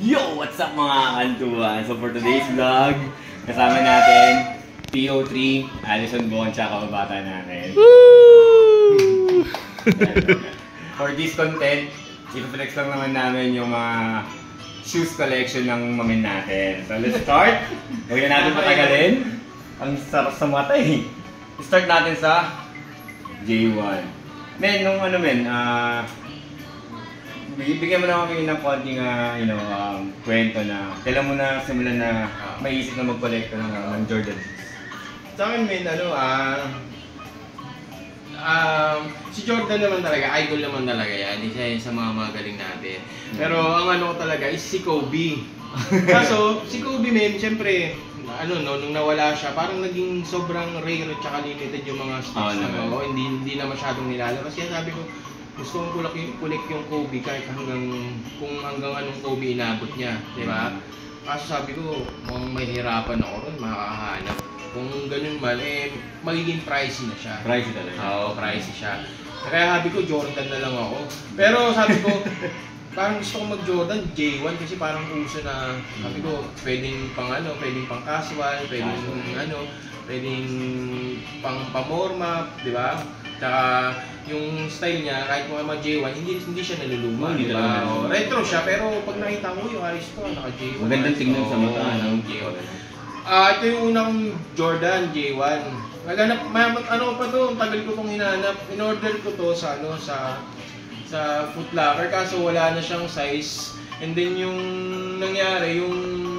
Yo! What's up mga kantuan? So for today's vlog, kasama natin PO3, Alison Bon, tsaka kababata natin. Woo! For this content, ipaplex lang naman namin yung mga shoes collection ng mamin natin. So let's start. Huwag na natin patagalin. Ang sarap sa mata eh. Start natin sa J1. Men, nung ano men, bigyan mo na kami ng konting kwento na kailan mo na simulan na maisip na mag-collect ng Jordan. Sa akin men, si Jordan naman talaga, idol naman talaga yan. Isa yan sa mga magaling natin. Pero ang ano ko talaga is si Kobe. Kaso, si Kobe men, siyempre, nung nawala siya, parang naging sobrang rare at saka limited yung mga sticks na hindi na masyadong nilalabas. Kaya sabi ko, gusto kong kulik yung Kobe kahit hanggang anong Kobe inabot niya, di ba? Kaso sabi ko, kung mahihirapan ako ron, makakahanap. Kung ganun man, magiging pricey na siya. Pricey talaga? Oo, pricey siya. Kaya sabi ko, Jordan na lang ako. Pero sabi ko, parang gusto ko mag-Jordan, J1 kasi parang uso na, sabi ko, pwedeng pang casual, pwedeng pang pamorma, di ba? Tsaka yung style niya, kahit mga J1, hindi siya naluluma, di ba? Retro siya, pero pag nakita mo yung ayos to, naka-J1. Magandang tingnan sa mata ng J1. Ito yung unang Jordan, J1. Naghanap, ano pa to, tagal ko itong hinanap. In-order ko to sa Foot Locker, kaso wala na siyang size. And then yung nangyari, yung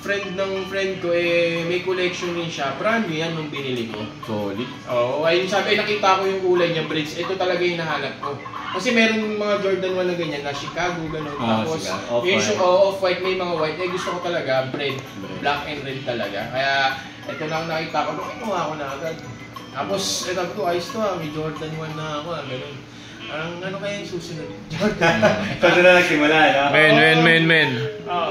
friend ko may collection din siya. Brand new yan nung binili ko. Solid. Oo, ayun sabi, nakita ko yung kulay niya, bridge. Ito talaga yung nahanap ko. Kasi meron mga Jordan 1 na ganyan, na Chicago, gano'n. Tapos, yung off-white, may mga white. Gusto ko talaga, black and red talaga. Kaya, ito lang nakita ko, kinuha ko na agad. Tapos, ito ko, ayos to may Jordan 1 na ako, gano'n. Ano kaya yung susunod? Jordan. Kasi na nagsimula, no? Men.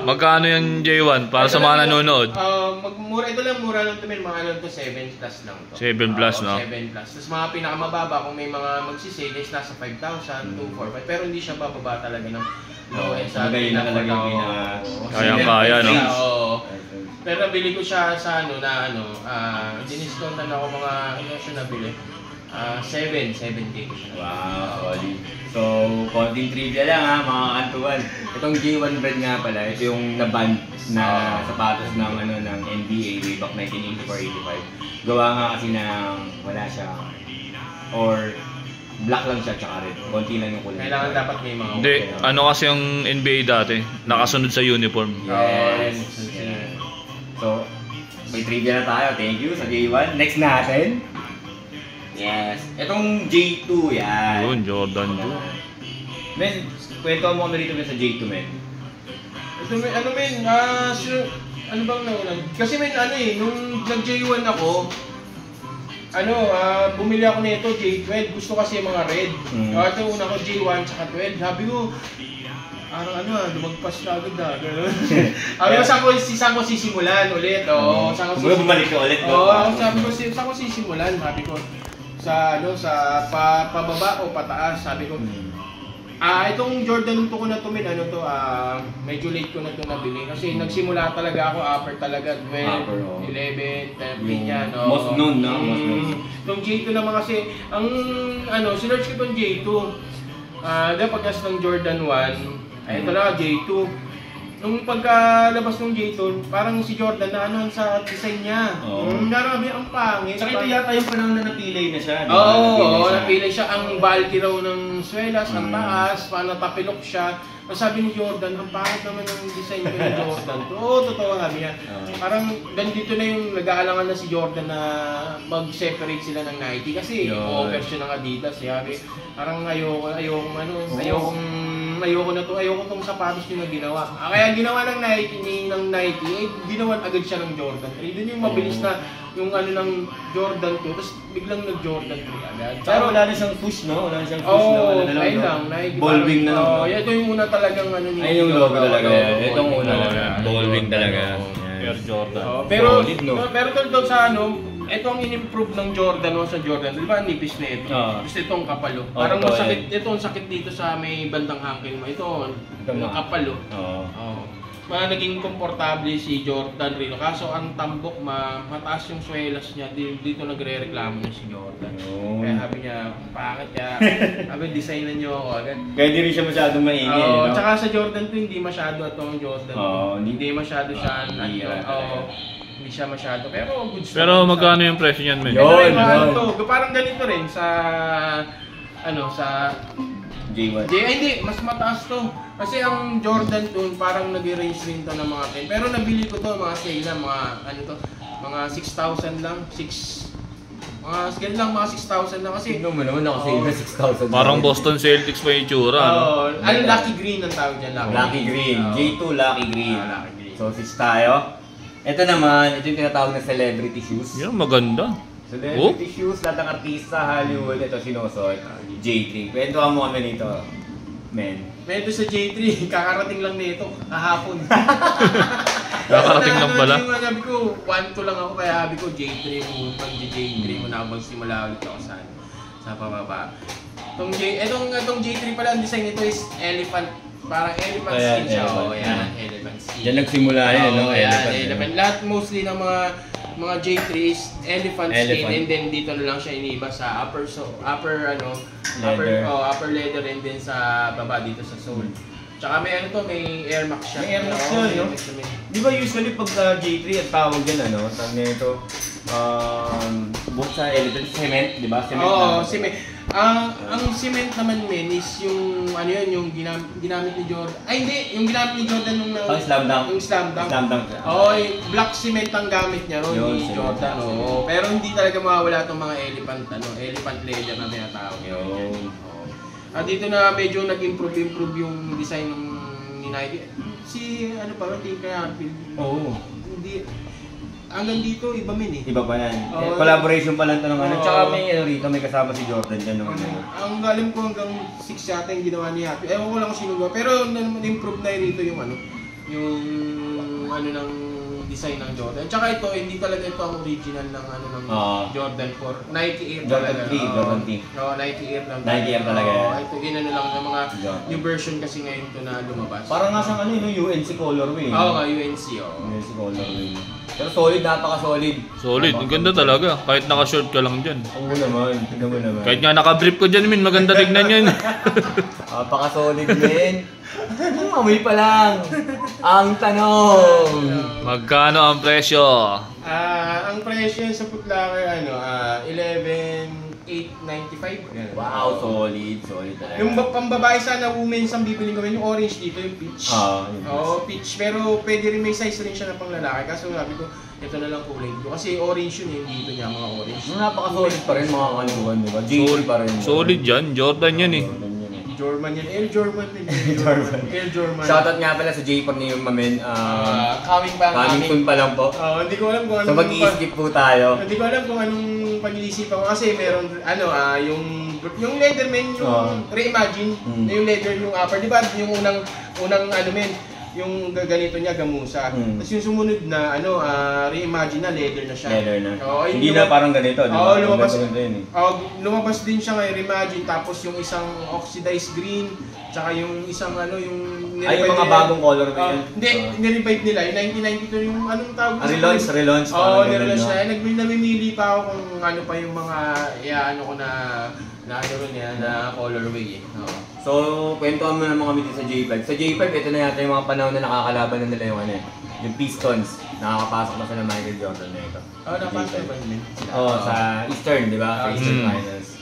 Magkano yung J1 para sa mga nanonood? Ito lang, mura lang ito, mga 7 plus lang to. 7 plus, no? 7 plus. Tapos mga pinakamababa, kung may mga magsisale, is nasa 5,000, 2,4,500. Pero hindi siya bababa talaga ng low end sa atin. Kaya, no? Pero nabili ko siya sa diniscountan ako mga, siya nabili? 7K ko siya. Wow, solid. So, konting trivia lang ha, mga kantuan. Itong J1 brand nga pala, ito yung na-band na sapatos ng NBA way back 1984-85. Gawa nga kasi wala siya, or black lang siya tsaka red. Konti lang yung kulay. Kailangan dapat may mga Hindi, kasi yung NBA dati, nakasunod sa uniform. Yes. So, may trivia na tayo. Thank you sa J1. Next natin. Yes. Itong J2 yan. Yun, Jordan 2. Men, kwento mo kami rito sa J2, men. Ito, ano bang naulan? Kasi nung nag-J1 ako, bumili ako nito J12. Gusto kasi mga red. Ito una ko J1 tsaka 12. Sabi ko, lumagpas na agad gano'n. Sabi ko, saan ko sisimulan ulit? Bumalik ka ulit. Sabi ko, saan ko sisimulan? Sabi ko, sa pababa o pataas, sabi ko. Itong Jordan 2 ko na to, medyo late ko na to nabili kasi nagsimula talaga ako upper talaga, 12, 11, 13 yan. Most known, no? Itong J2 naman kasi, sinerch ko itong J2. Pagkas ng Jordan 1, ito na, J2. Nung pagkalabas ng J2, parang si Jordan na sa design niya. Grabe, ang pangit. Saka ito yata yung panahon na napilay na siya. Napilay siya. Ang bulky raw ng swelas, ang taas, tapilok siya. Sabi ni Jordan, ang pangit naman ng design ko ni Jordan. Totoo kami yan. Parang ganito na yung nag-aalangan na si Jordan na mag-separate sila ng Nike. Kasi version ng Adidas. Parang ayoko tong sapatos yung ginawa. Kaya ginawa ng Nike, ginawan agad siya ng Jordan 3. Doon yung mabilis na yung ng Jordan 2, tapos biglang nag-Jordan 3 agad. Pero wala na siyang push, no? Wala na siyang push, no? Nike. Ballwing na lang. Ito yung una talagang ay, yung logo talaga. Itong una talaga. Ballwing talaga. Air Jordan. Pero tol sa ito ang in-improve ng Jordan o sa Jordan. Di ba, nipis na ito? Oo. Gusto itong kapalo. Oo, Parang totoo masakit. Ito ang sakit dito sa may bandang hangkin mo. Ito, ang kapalo. Oo. Oo. Naging komportable si Jordan Rino. Kaso ang tambok, mataas yung swelas niya. Dito nagre-reklamo na si Jordan. Yun. Kaya sabi niya, bakit niya? Sabi, designan niyo ako agad. Kaya di rin siya masyadong mainit, Oo, no? tsaka sa Jordan 2, hindi masyado itong Jordan 2. Oo, Hindi masyado siya, hindi yan oo, hindi siya masyado. Pero good stuff. Pero magkano yung presyo niyan, men? Yun, Pero mahal yun. to. Parang ganito rin sa, sa J1. hindi, mas mataas to. Kasi ang Jordan 2, parang nag-range rin to ng mga 10. Pero nabili ko to, mga sale na, mga 6,000 lang. Ganun lang, mga 6,000 lang. Kasi, Tignan mo naman, nakasave na 6,000. Parang Boston Celtics pa yung itsura, no? Lucky Green ang tawag dyan. Lucky Green. Oo. J2 Lucky Green. Lucky Green. So, switch tayo. Ito naman, ito yung tinatawag na celebrity shoes. Yan, maganda. Celebrity shoes, lahat ng artista, Hollywood, ito sinusuot. J3. Kwentuhan mo kami nito, men. Medyo sa J3, kakarating lang nito kahapon. Kakarating lang pala. Sabi ko, 1-2 lang ako, kaya sabi ko J3 mo, pag J3 mo na ako magsimula ulit ako sa pababa. Itong J3 pala, ang design nito is elephant. Parang elephant skin siya. Elephant. Yan, elephant skin. Diyan nagsimula yun, no? Elephant. Lahat mostly ng mga J3 is elephant skin, and then dito na lang siya iniba sa upper leather, and then sa baba dito sa sole. Tsaka may Air Max siya. May Air Max yun, no? Di ba usually pag J3 at tawag dyan, tawag na ito, buhok sa elephant, cement, di ba? Oo, cement. Ang cement naman, men, is yung yung ginamit ni Jordan. Ay, hindi, yung ginamit ni Jordan nung Slam dunk. Yung slam dunk. Slam dunk. Oo, black cement ang gamit niya ron, Yun, ni cement. Jordan. Oo, pero hindi talaga mawawala itong mga elephant leather na tinatawag. Yun. Dito na medyo nag-improve yung design ni Nike. Si Tinker Hatfield. Oo. Hindi, hanggang dito, iba men eh. Iba pa yan. Oo. Collaboration pa lang ito ng ano. Oo. Tsaka may rito, may kasama si Jordan dyan nung ano. Ang alam ko hanggang 6 yata yung ginawa ni Happy. Ewan ko lang kung sino ba. Pero improve na rito yung ng design ng Jordan. Tsaka ito, hindi talaga ito ang original ng Jordan 4. Nike Air Jordan talaga. 3, Jordan 3. Oo, Nike Air lang. Nike Air talaga yan. Ito, lang ng mga Jordan. new version kasi ngayon ito na lumabas. Parang nga siyang UNC colorway. Oo nga, UNC. UNC colorway. Pero solid, napaka-solid. Solid, ang ganda talaga. Kahit naka-short ka lang dyan. Oo naman, tignan mo naman. Kahit nga naka-brief ko dyan, min, maganda tignan yan. Napaka-solid din. Amoy pa lang. Ang tanong. Magkano ang presyo? Ang presyo sa Footlocker, 11,895. Wow, solid talaga. Yung pambabae sana, women's ang bibiling ko, yung orange dito, yung peach. Yung Oo, peach. Pero pwede rin may size rin siya na pang lalaki. Kaso sabi ko, ito na lang kulay ko. Kasi orange yun, yung dito niya, mga orange. Napaka-solid pa rin mga kanuhan, di ba? J3 pa rin. Solid yan, Jordan yan eh. Jorman yan. Air Jorman din. Air Jorman. Shoutout nga pala sa J4 ni yung mamen. Coming back. Coming soon pa lang po. Hindi ko alam kung So mag-i-skip po tayo. Hindi ko alam kung anong pag-iisip ako kasi meron yung Leatherman, yung Reimagine, yung leather, yung upper, di ba? Yung unang yung ganito niya, gamusa. Tapos yung sumunod na, Reimagine na, leather na siya. Leather na. Oo, Hindi na parang ganito, di ba? Lumabas din siya kay Reimagine, tapos yung isang oxidized green, tsaka yung isang yung mga bagong color ba yun? Hindi, nirevive nila. Yung 1992, yung anong tawag? Relaunch. Oo, nilaunch na. Namimili pa ako kung ano pa yung mga, na colorway eh. Oo. So, kwentuhan mo naman kami dito sa J5. Sa J5, ito na yata yung mga panahon na nakakalaban na nila yung Pistons. Nakakapasok na sila Michael Jordan na ito. Napasok ba yun? Sa Eastern, di ba? Sa Eastern Finals.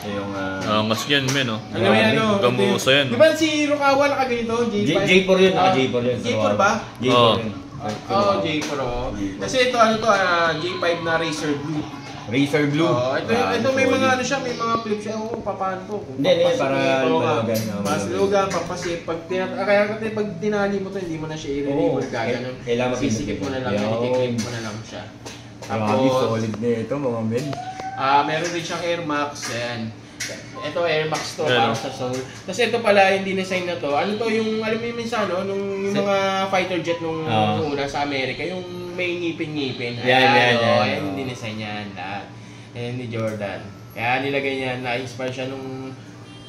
Ito yung... Angas yan, men, oh. Gamusa yan. Di ba si Rukawa nakaganito? J4 yun, naka-J4 yun. J4 ba? J4 yun. J4. Kasi ito, J5 na Racer Blue. Racer Blue. Ito may mga may mga flip siya. Paano to? Hindi, para lugan. Mas lugan, papasip. Kaya pag tinali mo to, hindi mo na siya i-relabel gaganon. Sisikip mo na lang, i-clip mo na lang siya. Tapos, solid na ito mga men. Meron din siyang Air Max. Ito Air Max to, Ayan, para sa Soul. Tapos ito pala, yung dinesign na to. Ano to, yung, alam mo yung minsan, no? Yung mga fighter jet nung una sa Amerika, yung may ngipin-ngipin. Yan. Ayan yung dinesign niyan lahat. Ayan ni Jordan. Kaya nilagay niya, na-inspire siya nung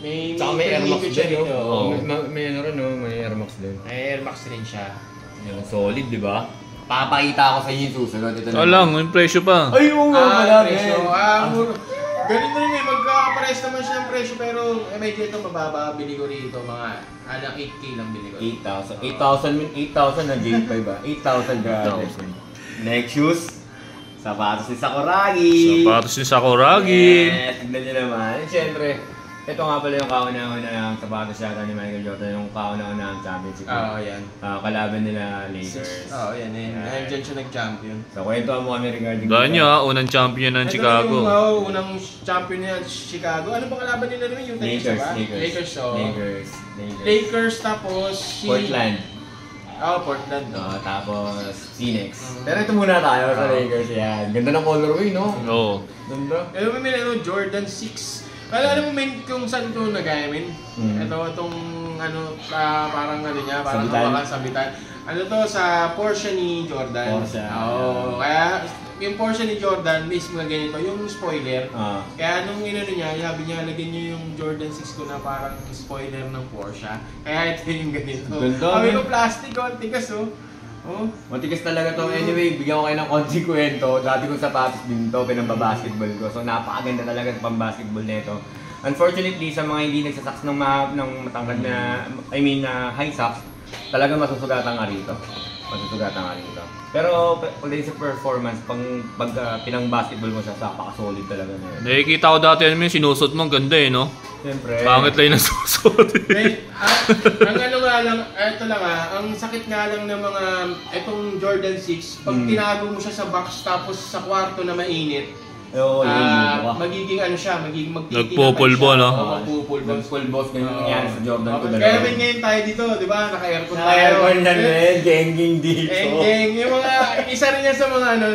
may Tsaka may Air Max ngipin siya din, dito. Oo. May ano rin, no? May Air Max din. May Air Max rin siya. Yung solid, di ba? Papakita ko sa inyo yung susunod. Ito Ah lang, yung presyo pa. Ay, oo nga pala. Presyo. Ganun rin eh, magkakapares naman siya ng presyo pero medyo ito mababa, bili ko rito mga 8K lang bili ko. 8,000 na J5 ba? 8,000 grabe. Next shoes, sapatos ni Sakuragi. Sapatos ni Sakuragi. Tignan nyo naman. Siyempre, ito nga pala yung kauna-una ng sapatos yata ni Michael Jordan, yung kauna-una ng championship. Oo, yan. Kalaban nila Lakers. Oo, yan. Diyan siya nag-champion. So, kwento mo kami regarding Dahil niya, unang champion ng Chicago. Ito yung unang champion niya Chicago. Ano ba kalaban nila naman? Yung Lakers, ba? Lakers. Oo. Lakers. Lakers tapos Portland. Portland. Tapos Phoenix. Pero ito muna tayo sa Lakers yan. Ganda ng colorway, no? Oo. Ganda. Alam mo, may Jordan 6. Alam mo, men, kung saan ito nagaya, men? Itong parang ano niya, parang sabitan. Ano to, sa Porsche ni Jordan. Porsche. Oo, kaya yung Porsche ni Jordan, mismo na ganito, yung spoiler. Kaya nung inano niya, sabi niya, lagyan niyo yung Jordan 6 ko na parang spoiler ng Porsche. Kaya ito yung ganito. Ganda, Sabi men. ko, plastic, tigas, oh. Oh. Matigas talaga to. Anyway, bigyan ko kayo ng konting kwento. Dati kong sapatos din to, pinambabasketball ko. So napakaganda talaga sa pambasketball nito. Unfortunately, sa mga hindi nagsasaks ng matangkad na, high socks, talaga masusugatan ka rito. Pero pagdating sa performance, pag pinang-basketball mo siya, napaka-solid talaga na yun. Nakikita ko dati yung sinusot mo, ang ganda eh, no? Siyempre. Pangit lang yung nasusuot eh. Ang ano nga lang, ito lang ang sakit nga lang ng mga, itong Jordan 6, pag tinago mo siya sa box tapos sa kwarto na mainit, magiging ano siya, magiging Nagpupulbo, no? Magpupulbo. Nagpulbos, ganyan nangyari sa Jordan ko. Kaya men ngayon tayo dito, di ba? Naka-aircon tayo. Naka-aircon yan, men. Genging dito. Geng, yung mga, isa rin yan sa mga ano,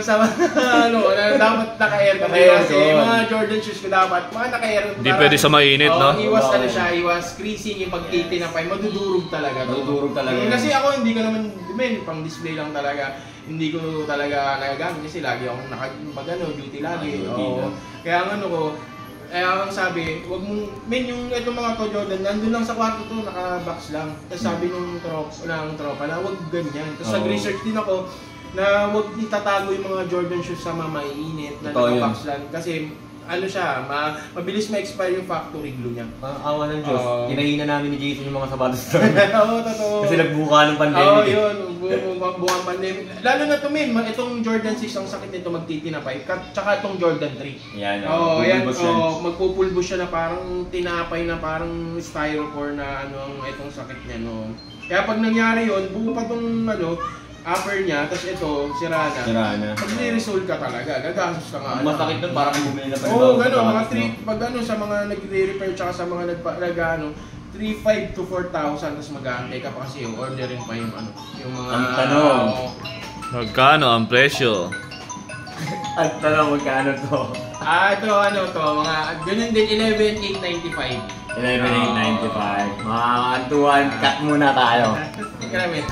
na dapat naka-aircon. Kasi yung mga Jordan shoes ko dapat, mga naka-aircon. Hindi pwede sa mainit, no? Iwas ano siya, iwas creasing, yung pagtitinapay, madudurog talaga. Kasi ako hindi ko naman, men, pang display lang talaga. Hindi ko talaga nagagamit kasi lagi akong duty lagi. Kaya ang ano ko, ang sabi, wag mong, men, yung itong mga to Jordan, nandun lang sa kwarto to, naka-box lang. Tapos sabi nung tropa na wag ganyan. Tapos nag-research din ako na wag itatago yung mga Jordan shoes sa maiinit na naka-box lang. Kasi ano siya, mabilis ma-expire yung factory glue niya. Awa ng Diyos. Kinahina namin ni Jason yung mga sapatos doon. Oo, totoo. Kasi nagbuka ng pandemic. Oo, yun. Buwang pandemic. Lalo na to, men, itong Jordan 6, ang sakit nito magtitinapay. Tsaka itong Jordan 3. Yan, magpupulbos siya na parang tinapay na parang styrofoam na itong sakit niya, no. Kaya pag nangyari yun, buo pa tong upper niya, tapos ito, sira na. Pag ni-resolve ka talaga, gagastos ka nga. Masakit nun, parang bumili na pa. Oo, gano'n, mga 3, pag sa mga nagre-repair, tsaka sa mga 3,500 to 4,000, tapos mag-aantay ka pa kasi orderin pa yung mga... Ang tanong. Magkano ang presyo? Ang tanong, magkano to? Ito, mga, ganun din, 11,895. 11,895. Mga kantuan, cut muna tayo. Grabe.